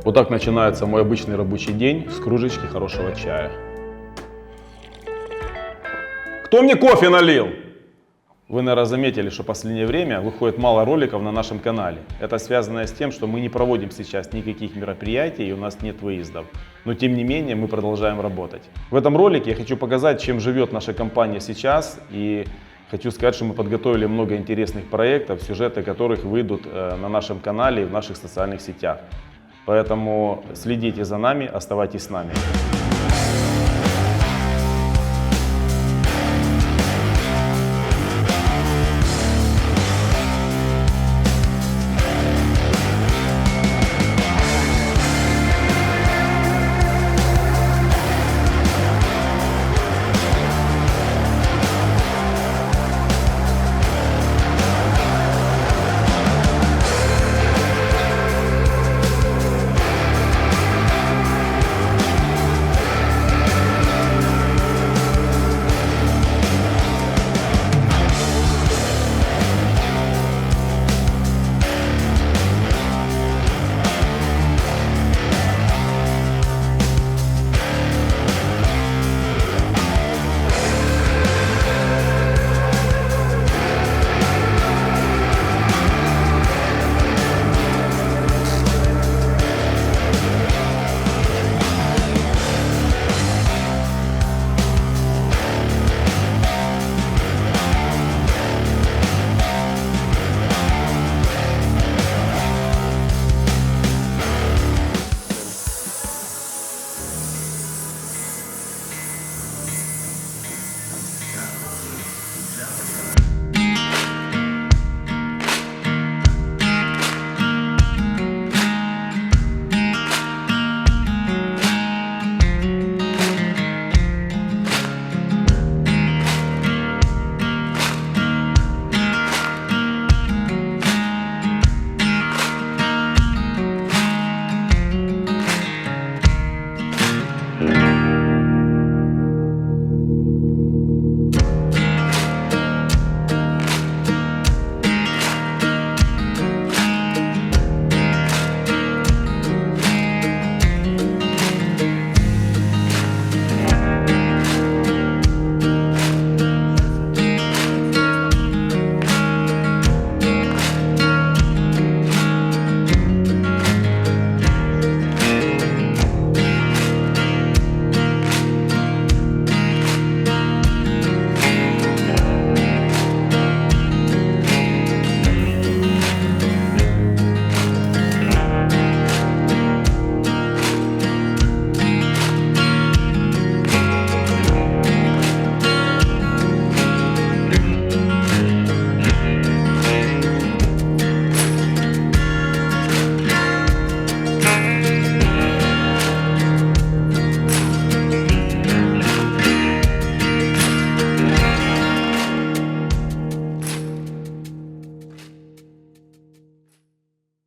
Вот так начинается мой обычный рабочий день с кружечки хорошего чая. Кто мне кофе налил? Вы, наверное, заметили, что в последнее время выходит мало роликов на нашем канале. Это связано с тем, что мы не проводим сейчас никаких мероприятий и у нас нет выездов. Но тем не менее мы продолжаем работать. В этом ролике я хочу показать, чем живет наша компания сейчас. И хочу сказать, что мы подготовили много интересных проектов, сюжеты которых выйдут на нашем канале и в наших социальных сетях. Поэтому следите за нами, оставайтесь с нами.